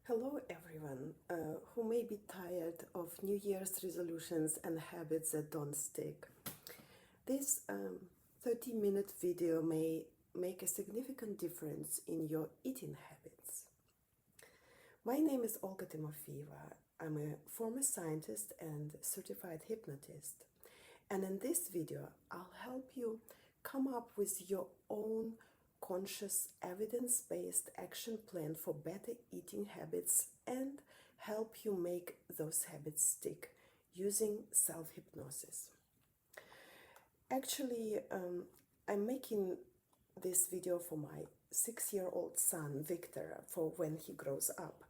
Hello everyone who may be tired of New Year's resolutions and habits that don't stick. This 30-minute video may make a significant difference in your eating habits. My name is Olga Tymofiyeva. I'm a former scientist and certified hypnotist. And in this video, I'll help you come up with your own conscious, evidence-based action plan for better eating habits and help you make those habits stick using self-hypnosis. Actually, I'm making this video for my 6-year-old son, Victor, for when he grows up.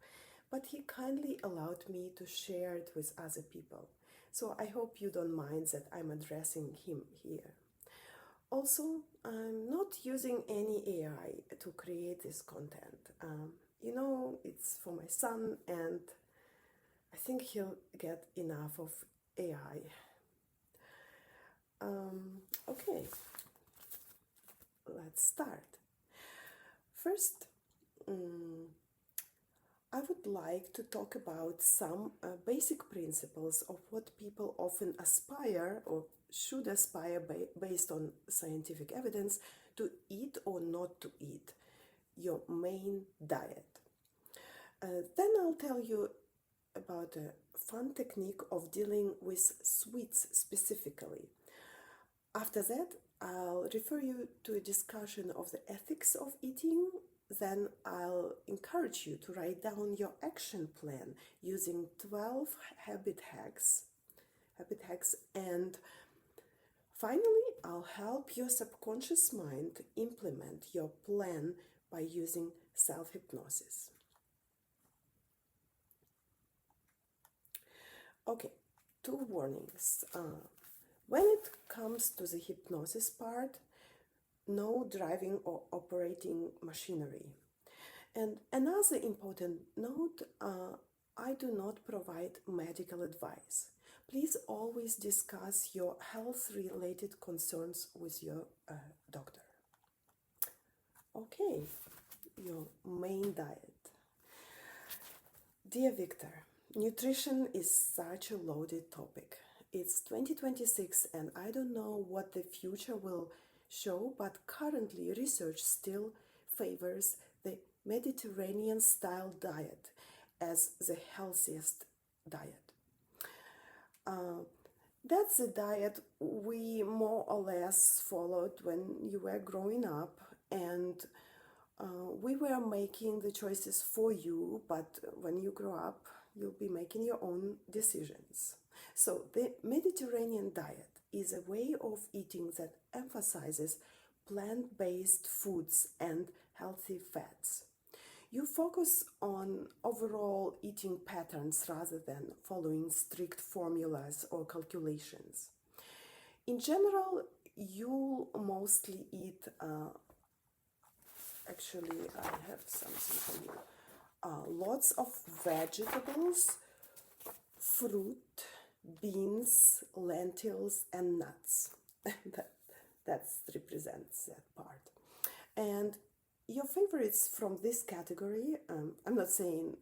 But he kindly allowed me to share it with other people. So I hope you don't mind that I'm addressing him here. Also, I'm not using any AI to create this content. It's for my son, and I think he'll get enough of AI. Okay, let's start. First, I would like to talk about some basic principles of what people often aspire or should aspire based on scientific evidence to eat or not to eat, your main diet. Then I'll tell you about a fun technique of dealing with sweets specifically. After that, I'll refer you to a discussion of the ethics of eating. Then I'll encourage you to write down your action plan using 12 habit hacks. And finally, I'll help your subconscious mind implement your plan by using self-hypnosis. Okay, 2 warnings. When it comes to the hypnosis part, no driving or operating machinery. And another important note, I do not provide medical advice. Please always discuss your health-related concerns with your doctor. Okay, your main diet. Dear Victor, nutrition is such a loaded topic. It's 2026 and I don't know what the future will show, but currently research still favors the Mediterranean style diet as the healthiest diet. That's the diet we more or less followed when you were growing up, and we were making the choices for you, but when you grow up, you'll be making your own decisions. So the Mediterranean diet is a way of eating that emphasizes plant-based foods and healthy fats. You focus on overall eating patterns rather than following strict formulas or calculations. In general, you'll mostly eat, actually I have something for you, lots of vegetables, fruit, beans, lentils, and nuts. that represents that part. And your favorites from this category, I'm not saying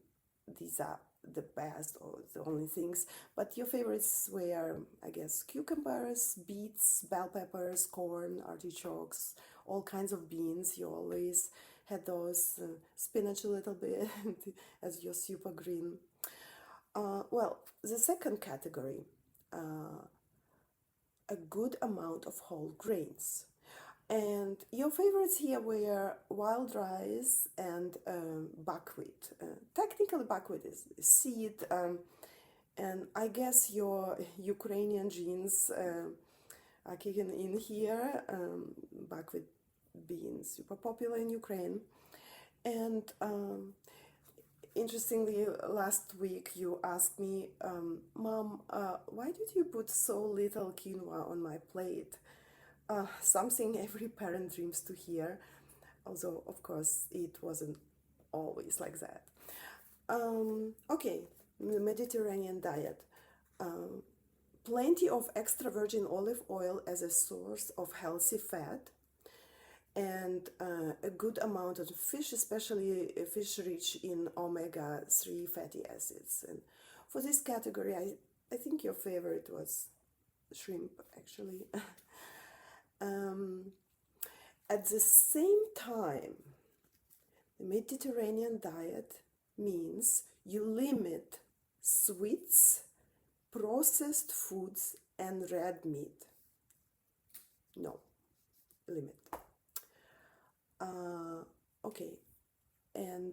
these are the best or the only things, but your favorites were, I guess, cucumbers, beets, bell peppers, corn, artichokes, all kinds of beans. You always had those, spinach a little bit as your super green. Well, the second category, a good amount of whole grains. And your favorites here were wild rice and buckwheat. Technically, buckwheat is seed, and I guess your Ukrainian genes are kicking in here. Buckwheat being super popular in Ukraine. And interestingly, last week you asked me, Mom, why did you put so little quinoa on my plate? Something every parent dreams to hear, although of course it wasn't always like that. Okay, the Mediterranean diet. Plenty of extra virgin olive oil as a source of healthy fat, and a good amount of fish, especially fish rich in omega-3 fatty acids. And for this category, I think your favorite was shrimp, actually. At the same time, the Mediterranean diet means you limit sweets, processed foods, and red meat. No, limit. Okay, and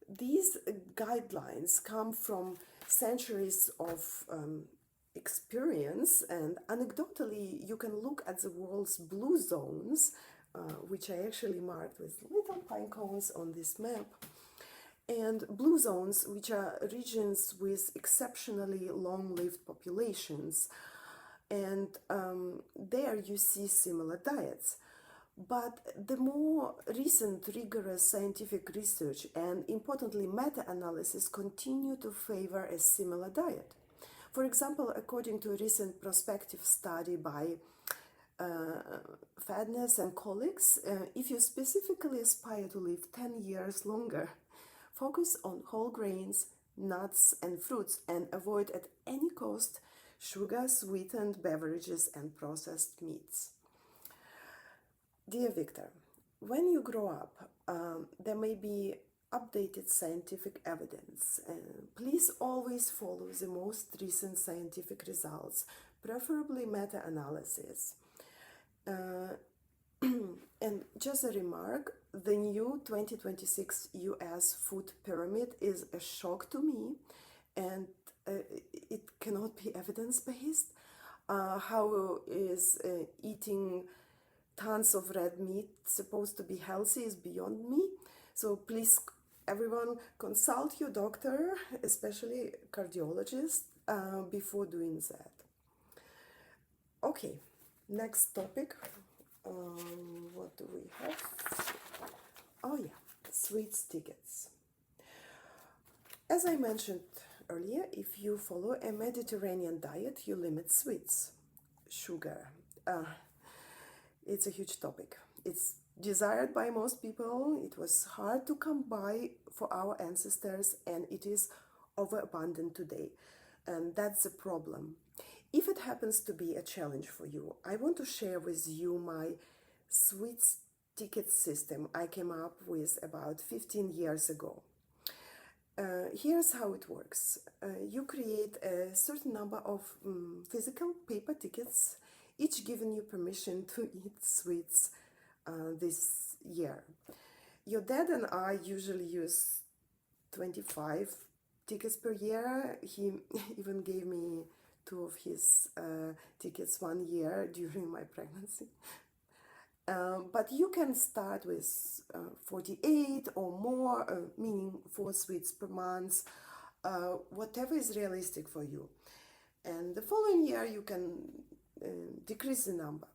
these guidelines come from centuries of experience, and anecdotally you can look at the world's blue zones, which I actually marked with little pine cones on this map, and blue zones, which are regions with exceptionally long-lived populations, and there you see similar diets. But the more recent rigorous scientific research and, importantly, meta-analysis continue to favor a similar diet. For example, according to a recent prospective study by Fadness and colleagues, if you specifically aspire to live 10 years longer, focus on whole grains, nuts, and fruits, and avoid at any cost sugar, sweetened beverages, and processed meats. Dear Victor, when you grow up, there may be updated scientific evidence. Please always follow the most recent scientific results, preferably meta-analysis. And just a remark, the new 2026 US food pyramid is a shock to me, and it cannot be evidence-based. How is eating tons of red meat supposed to be healthy is beyond me. So please, everyone, consult your doctor, especially cardiologist, before doing that. Okay, next topic. What do we have? Oh yeah, sweets tickets. As I mentioned earlier, if you follow a Mediterranean diet, you limit sweets, sugar. It's a huge topic. It's desired by most people. It was hard to come by for our ancestors, and it is overabundant today. And that's the problem. If it happens to be a challenge for you, I want to share with you my sweets ticket system I came up with about 15 years ago. Here's how it works. You create a certain number of physical paper tickets, each giving you permission to eat sweets this year. Your dad and I usually use 25 tickets per year. He even gave me 2 of his tickets one year during my pregnancy. But you can start with 48 or more, meaning 4 sweets per month, whatever is realistic for you. And the following year you can decrease the number.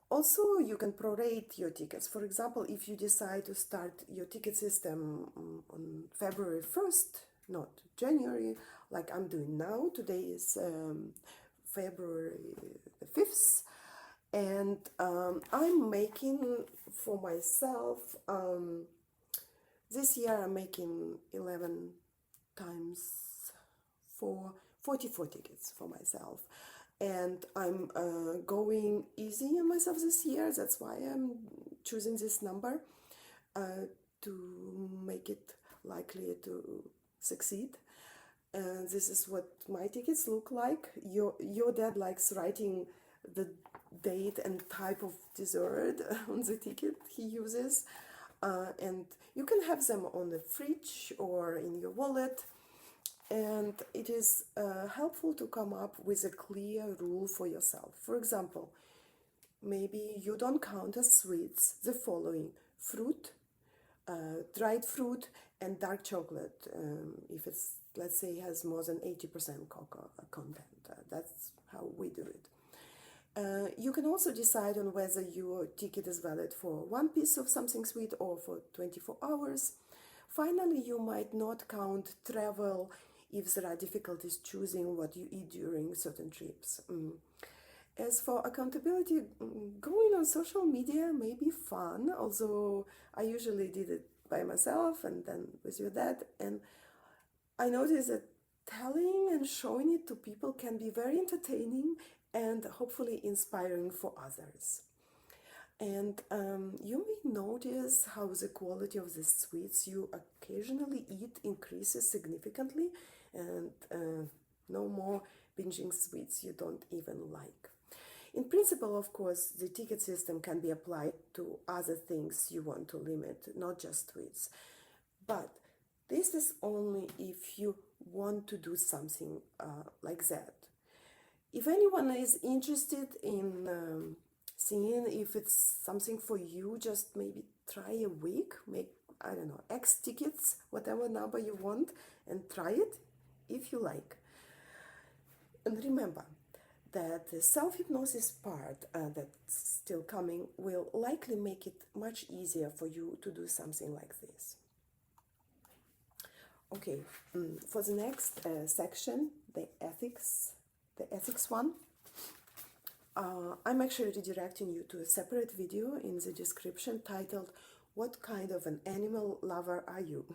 Also, you can prorate your tickets. For example, if you decide to start your ticket system on February 1st, not January, like I'm doing now. Today is February the 5th. And I'm making for myself, this year I'm making 11 times 4, 44 tickets for myself. And I'm going easy on myself this year. That's why I'm choosing this number to make it likely to succeed. And this is what my tickets look like. Your dad likes writing the date and type of dessert on the ticket he uses. And you can have them on the fridge or in your wallet. And it is helpful to come up with a clear rule for yourself. For example, maybe you don't count as sweets the following: fruit, dried fruit, and dark chocolate, if it's, let's say, has more than 80% cocoa content. That's how we do it. You can also decide on whether your ticket is valid for 1 piece of something sweet or for 24 hours. Finally, you might not count travel if there are difficulties choosing what you eat during certain trips. As for accountability, going on social media may be fun, although I usually did it by myself and then with your dad. And I noticed that telling and showing it to people can be very entertaining and hopefully inspiring for others. And you may notice how the quality of the sweets you occasionally eat increases significantly, and no more binging sweets you don't even like. In principle, of course, the ticket system can be applied to other things you want to limit, not just sweets. But this is only if you want to do something like that. If anyone is interested in seeing if it's something for you, just maybe try a week, make, I don't know, X tickets, whatever number you want, and try it if you like. And remember that the self-hypnosis part that's still coming will likely make it much easier for you to do something like this. Okay, for the next section, the ethics one, I'm actually redirecting you to a separate video in the description titled, "What kind of an animal lover are you?"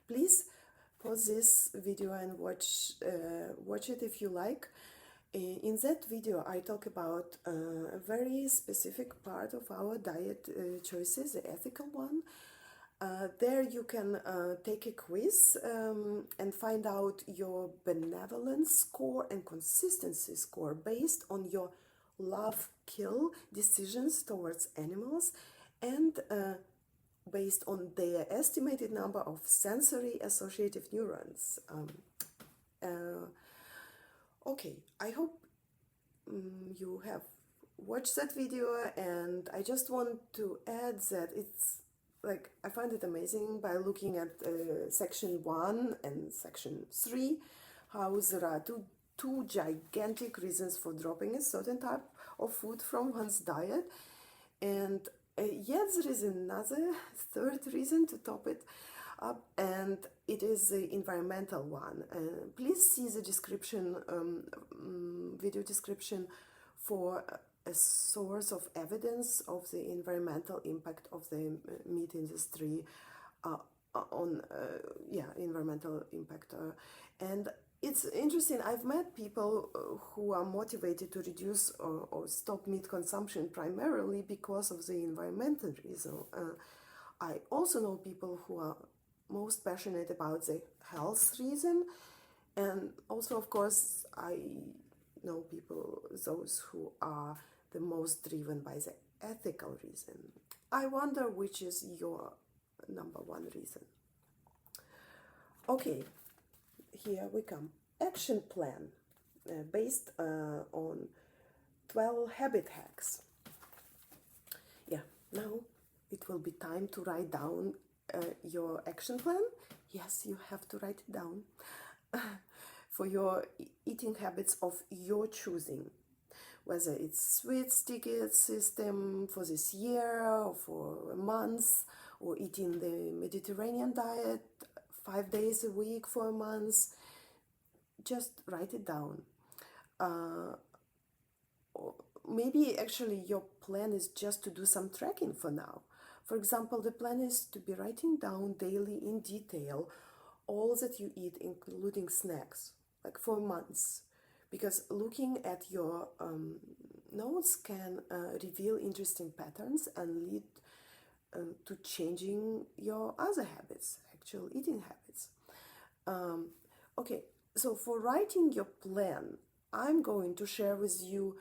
Please pause this video and watch it if you like. In that video, I talk about a very specific part of our diet choices, the ethical one. There you can take a quiz and find out your benevolence score and consistency score based on your love-kill decisions towards animals and based on their estimated number of sensory associative neurons. Okay, I hope you have watched that video, and I just want to add that it's like I find it amazing by looking at section 1 and section 3 how there are two gigantic reasons for dropping a certain type of food from one's diet, and yet there is another third reason to top it up, and it is the environmental one. Please see the description, video description, for a source of evidence of the environmental impact of the meat industry on environmental impact. And it's interesting, I've met people who are motivated to reduce or stop meat consumption primarily because of the environmental reason. I also know people who are most passionate about the health reason, and also, of course, I know people, those who are the most driven by the ethical reason. I wonder which is your number one reason. Okay, here we come. Action plan based on 12 habit hacks. Yeah, now it will be time to write down your action plan. Yes, you have to write it down for your eating habits of your choosing, whether it's sweets ticket system for this year or for a month, or eating the Mediterranean diet 5 days a week for a month. Just write it down. Maybe actually your plan is just to do some tracking for now. For example, the plan is to be writing down daily in detail all that you eat, including snacks, like for months. Because looking at your notes can reveal interesting patterns and lead to changing your other habits, actual eating habits. Okay, so for writing your plan, I'm going to share with you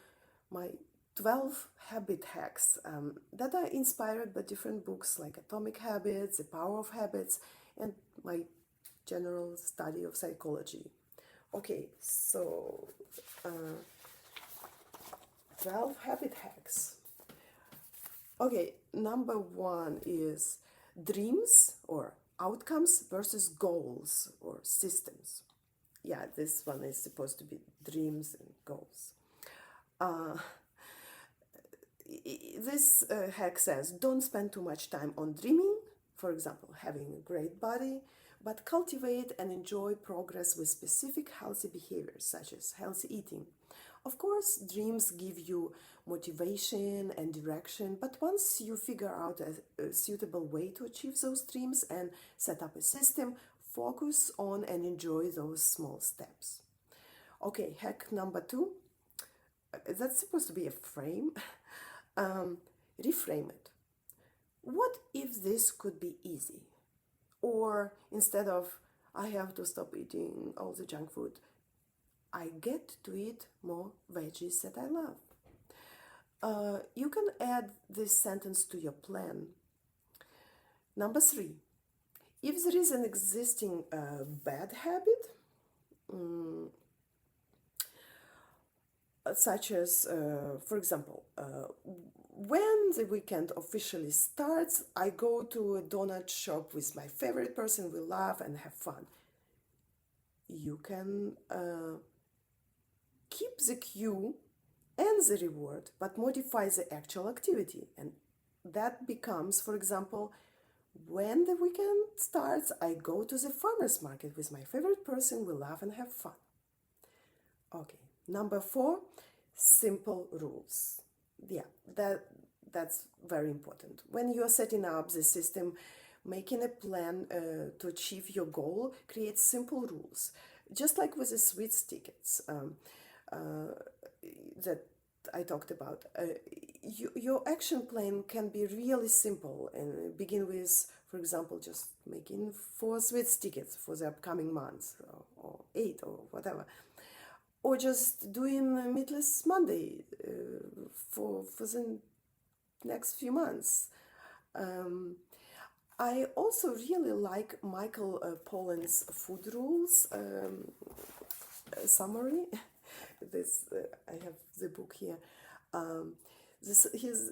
my 12 habit hacks that are inspired by different books like Atomic Habits, The Power of Habits, and my general study of psychology. Okay, so 12 habit hacks. Okay, number 1 is dreams or outcomes versus goals or systems. Yeah, this one is supposed to be dreams and goals. This hack says, don't spend too much time on dreaming, for example, having a great body, but cultivate and enjoy progress with specific healthy behaviors, such as healthy eating. Of course, dreams give you motivation and direction, but once you figure out a suitable way to achieve those dreams and set up a system, focus on and enjoy those small steps. Okay, hack number 2. That's supposed to be a frame. Reframe it. What if this could be easy? Or instead of, I have to stop eating all the junk food, I get to eat more veggies that I love. You can add this sentence to your plan. Number 3, if there is an existing bad habit, such as, for example, when the weekend officially starts, I go to a donut shop with my favorite person, we laugh and have fun. You can keep the cue and the reward, but modify the actual activity. And that becomes, for example, when the weekend starts, I go to the farmer's market with my favorite person, we laugh and have fun. Okay, number 4, simple rules. Yeah, that's very important. When you are setting up the system, making a plan to achieve your goal, create simple rules. Just like with the sweets tickets that I talked about. Your action plan can be really simple and begin with, for example, just making 4 sweets tickets for the upcoming months, or 8 or whatever. Or just doing a Meatless Monday for the next few months. I also really like Michael Pollan's food rules summary. I have the book here.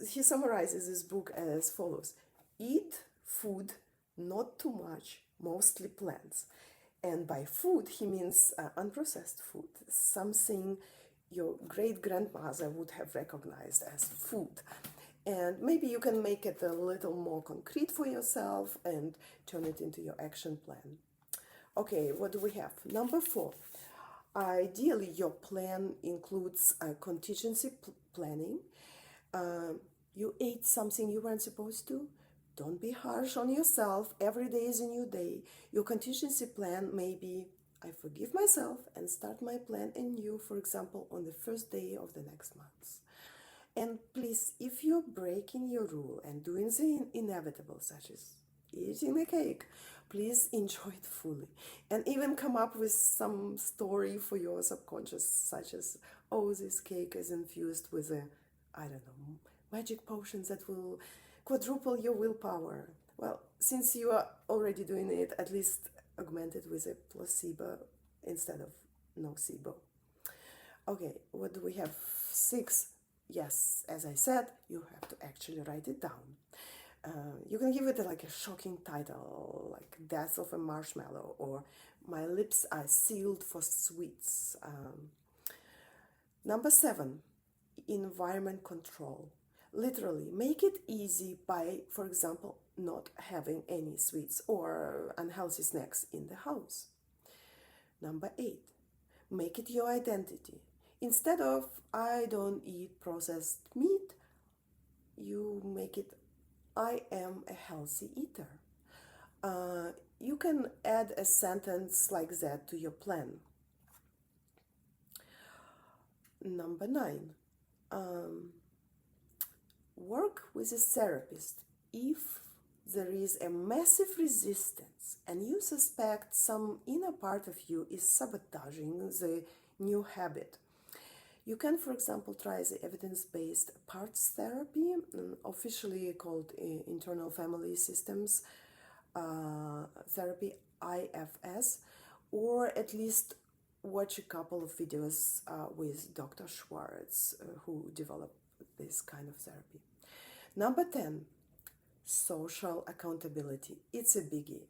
He summarizes this book as follows: eat food, not too much, mostly plants. And by food, he means unprocessed food, something your great-grandmother would have recognized as food. And maybe you can make it a little more concrete for yourself and turn it into your action plan. Okay, what do we have? Number 4. Ideally, your plan includes contingency planning. You ate something you weren't supposed to. Don't be harsh on yourself. Every day is a new day. Your contingency plan may be, I forgive myself and start my plan anew, for example, on the first day of the next month. And please, if you're breaking your rule and doing the inevitable, such as eating a cake, please enjoy it fully. And even come up with some story for your subconscious, such as, oh, this cake is infused with magic potions that will quadruple your willpower. Well, since you are already doing it, at least augment it with a placebo instead of nocebo. Okay, what do we have? 6. Yes, as I said, you have to actually write it down. You can give it like a shocking title, like Death of a Marshmallow, or My Lips Are Sealed for Sweets. Number 7, environment control. Literally, make it easy by, for example, not having any sweets or unhealthy snacks in the house. Number 8, make it your identity. Instead of, I don't eat processed meat, you make it, I am a healthy eater. You can add a sentence like that to your plan. Number 9, work with a therapist if there is a massive resistance and you suspect some inner part of you is sabotaging the new habit. You can, for example, try the evidence-based parts therapy, officially called internal family systems therapy, IFS, or at least watch a couple of videos with Dr. Schwartz, who developed this kind of therapy. Number 10, social accountability. It's a biggie.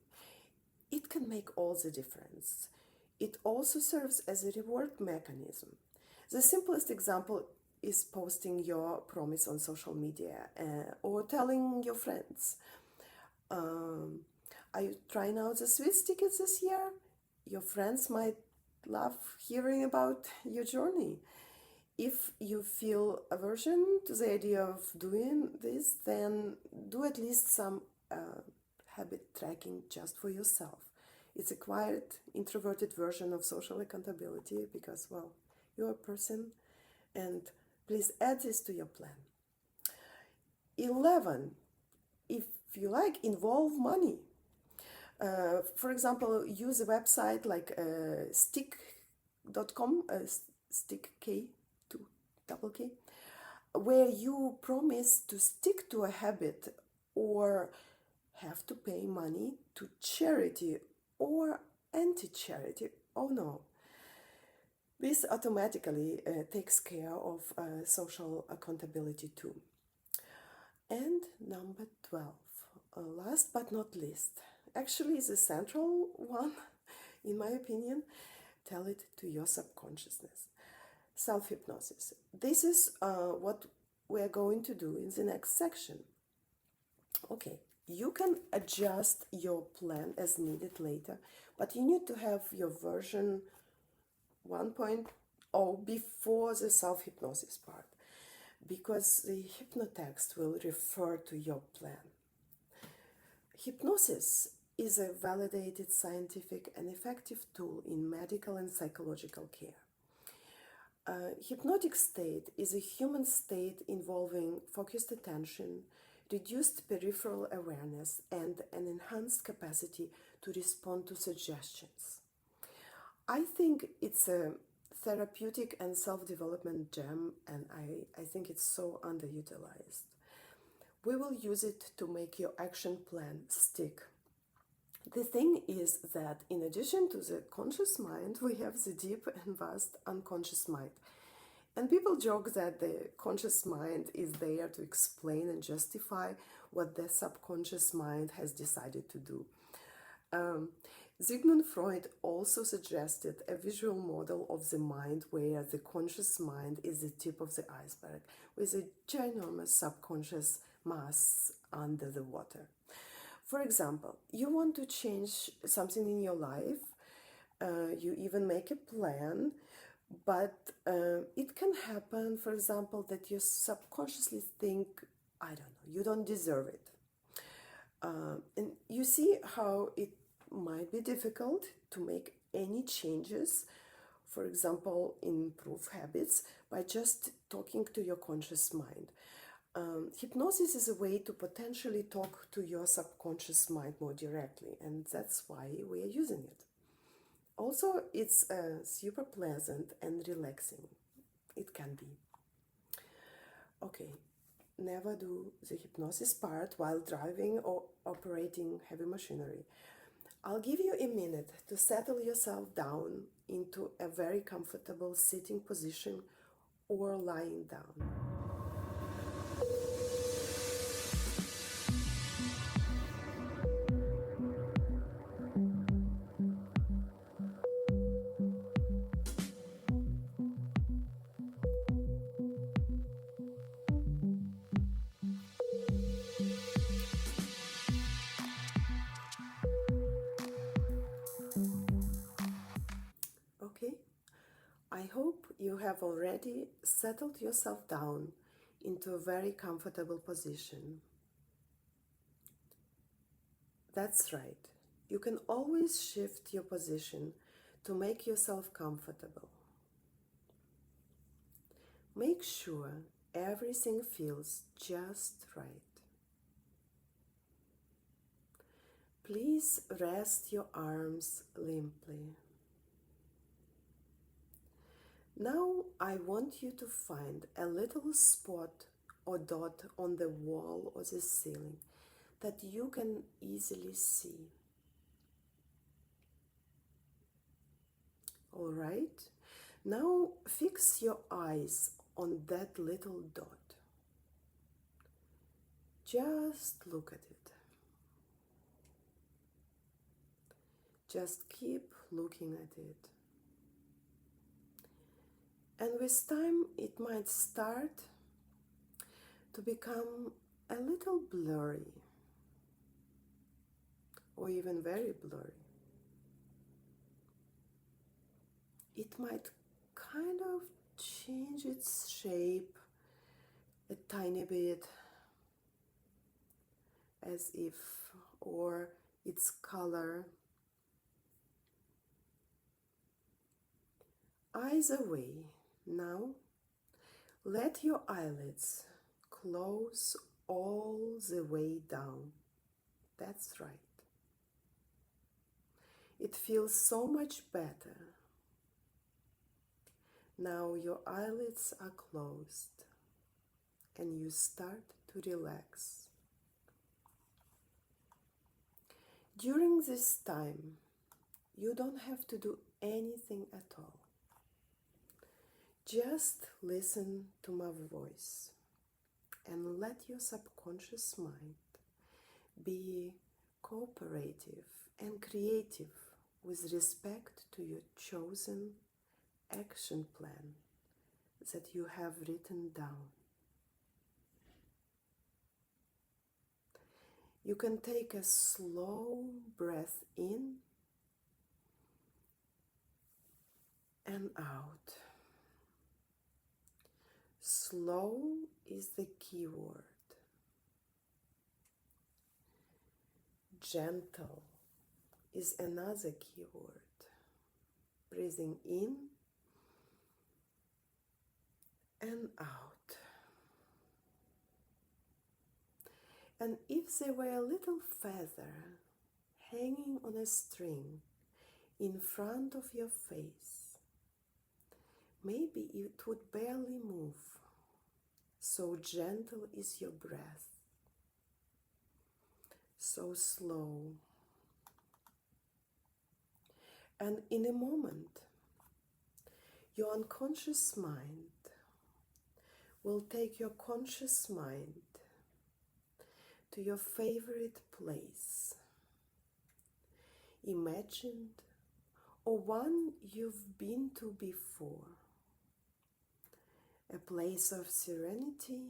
It can make all the difference. It also serves as a reward mechanism. The simplest example is posting your promise on social media or telling your friends, are you trying out the sweets tickets this year? Your friends might love hearing about your journey. If you feel aversion to the idea of doing this, then do at least some habit tracking just for yourself. It's a quiet, introverted version of social accountability because, well, you're a person, and please add this to your plan. 11. If you like, involve money. For example, use a website like stick.com, stick K, double K, where you promise to stick to a habit or have to pay money to charity or anti-charity. Oh no. This automatically takes care of social accountability too. And number 12, last but not least, actually the central one, in my opinion, tell it to your subconsciousness. Self-hypnosis. This is what we're going to do in the next section. Okay, you can adjust your plan as needed later, but you need to have your version 1.0 before the self-hypnosis part, because the hypnotext will refer to your plan. Hypnosis is a validated scientific and effective tool in medical and psychological care. Hypnotic state is a human state involving focused attention, reduced peripheral awareness, and an enhanced capacity to respond to suggestions. I think it's a therapeutic and self-development gem, and I think it's so underutilized. We will use it to make your action plan stick. The thing is that in addition to the conscious mind, we have the deep and vast unconscious mind. And people joke that the conscious mind is there to explain and justify what the subconscious mind has decided to do. Sigmund Freud also suggested a visual model of the mind where the conscious mind is the tip of the iceberg, with a ginormous subconscious mass under the water. For example, you want to change something in your life, you even make a plan, but it can happen, for example, that you subconsciously think, I don't know, you don't deserve it. And you see how it might be difficult to make any changes, for example, improve habits, by just talking to your conscious mind. Hypnosis is a way to potentially talk to your subconscious mind more directly, and that's why we are using it. Also, it's super pleasant and relaxing. It can be. Okay, never do the hypnosis part while driving or operating heavy machinery. I'll give you a minute to settle yourself down into a very comfortable sitting position or lying down. Okay, I hope you have already settled yourself down into a very comfortable position. That's right. You can always shift your position to make yourself comfortable. Make sure everything feels just right. Please rest your arms limply. Now I want you to find a little spot or dot on the wall or the ceiling that you can easily see. All right, now fix your eyes on that little dot. Just look at it. Just keep looking at it. And with time, it might start to become a little blurry, or even very blurry. It might kind of change its shape a tiny bit, as if, or its color. Eyes away. Now let your eyelids close all the way down. That's right. It feels so much better. Now your eyelids are closed and you start to relax. During this time, you don't have to do anything at all. Just listen to my voice and let your subconscious mind be cooperative and creative with respect to your chosen action plan that you have written down. You can take a slow breath in and out. Slow is the key word. Gentle is another key word. Breathing in and out. And if there were a little feather hanging on a string in front of your face, maybe it would barely move. So gentle is your breath. So slow. And in a moment, your unconscious mind will take your conscious mind to your favorite place, imagined or one you've been to before, a place of serenity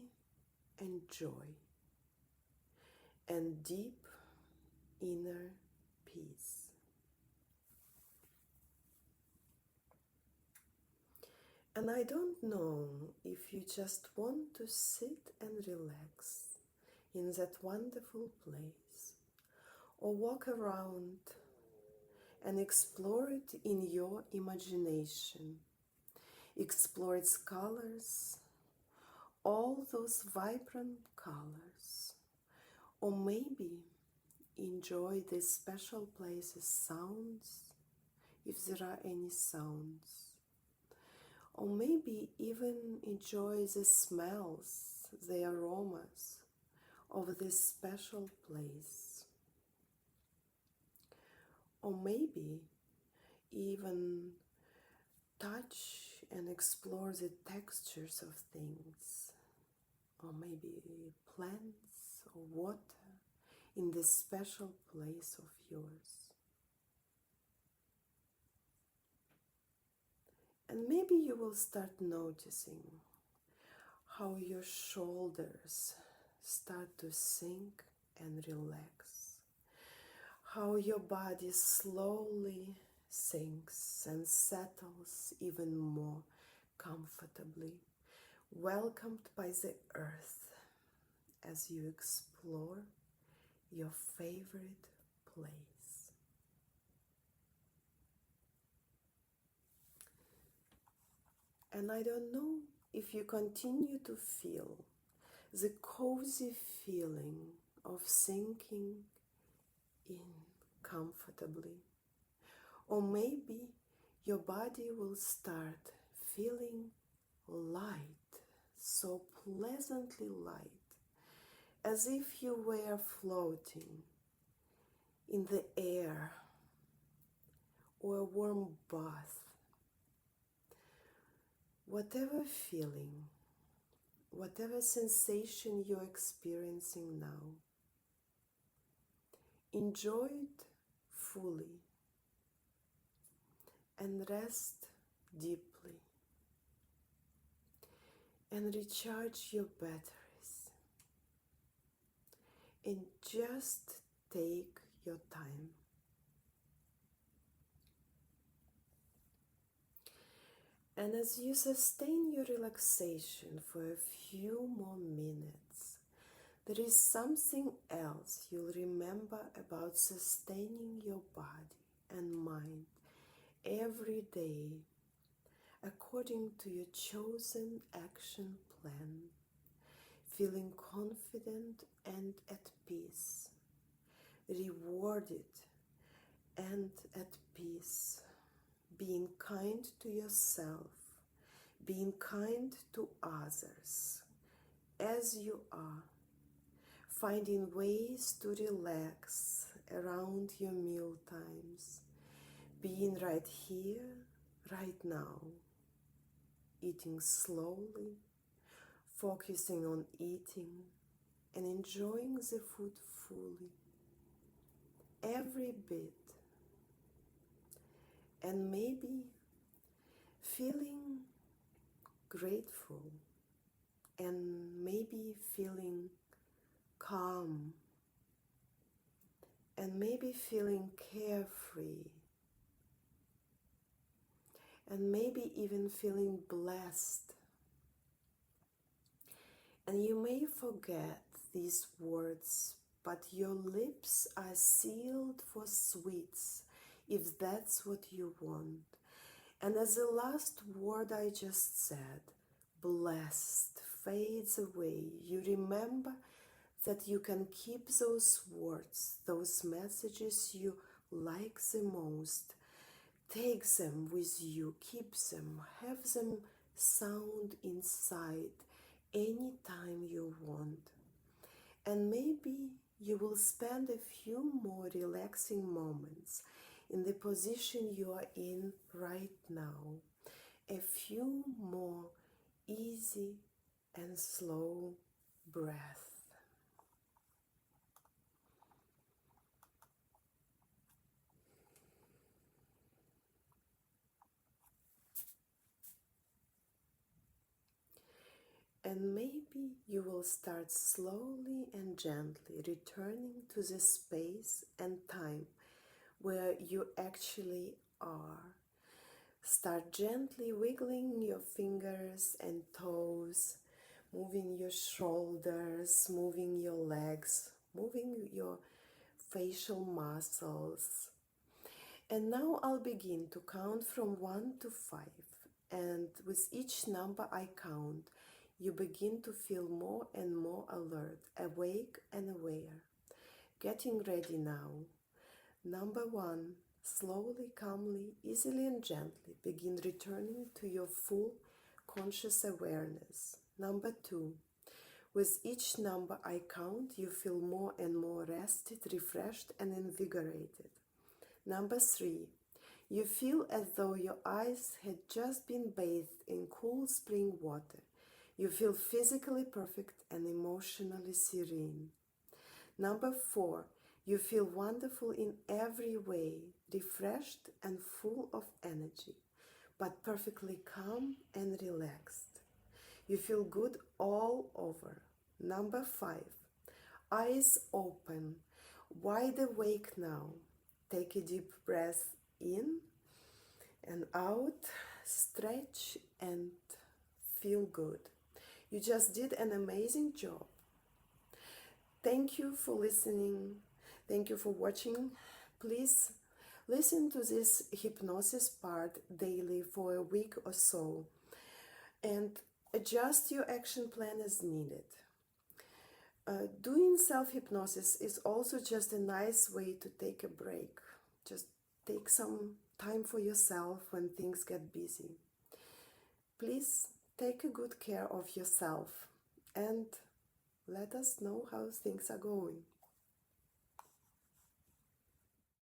and joy and deep inner peace. And I don't know if you just want to sit and relax in that wonderful place, or walk around and explore it in your imagination. Explore its colors, all those vibrant colors, or maybe enjoy this special place's sounds, if there are any sounds. Or maybe even enjoy the smells, the aromas of this special place. Or maybe even touch and explore the textures of things. Or maybe plants or water in this special place of yours. And maybe you will start noticing how your shoulders start to sink and relax, how your body slowly sinks and settles even more comfortably, welcomed by the earth as you explore your favorite place. And I don't know if you continue to feel the cozy feeling of sinking in comfortably, or maybe your body will start feeling light, so pleasantly light, as if you were floating in the air or a warm bath. Whatever feeling, whatever sensation you're experiencing now, enjoy it fully and rest deeply and recharge your batteries, and just take your time. And as you sustain your relaxation for a few more minutes, there is something else you'll remember about sustaining your body and mind every day according to your chosen action plan, feeling confident and at peace, rewarded and at peace, being kind to yourself, being kind to others as you are, finding ways to relax around your meal times, being right here, right now, eating slowly, focusing on eating and enjoying the food fully, every bit, and maybe feeling grateful and maybe feeling calm and maybe feeling carefree and maybe even feeling blessed. And you may forget these words, but your lips are sealed for sweets if that's what you want. And as the last word I just said, blessed, fades away, you remember that you can keep those words, those messages you like the most. Take them with you, keep them, have them sound inside anytime you want. And maybe you will spend a few more relaxing moments in the position you are in right now. A few more easy and slow breaths. And maybe you will start slowly and gently returning to the space and time where you actually are. Start gently wiggling your fingers and toes, moving your shoulders, moving your legs, moving your facial muscles. And now I'll begin to count from 1 to 5. And with each number I count, you begin to feel more and more alert, awake and aware. Getting ready now. Number 1, slowly, calmly, easily and gently begin returning to your full conscious awareness. Number 2, with each number I count, you feel more and more rested, refreshed and invigorated. Number 3, you feel as though your eyes had just been bathed in cool spring water. You feel physically perfect and emotionally serene. Number 4, you feel wonderful in every way, refreshed and full of energy, but perfectly calm and relaxed. You feel good all over. Number 5, eyes open, wide awake now. Take a deep breath in and out, stretch and feel good. You just did an amazing job. Thank you for listening. Thank you for watching. Please listen to this hypnosis part daily for a week or so and adjust your action plan as needed. Doing self-hypnosis is also just a nice way to take a break. Just take some time for yourself when things get busy. Please take a good care of yourself and let us know how things are going.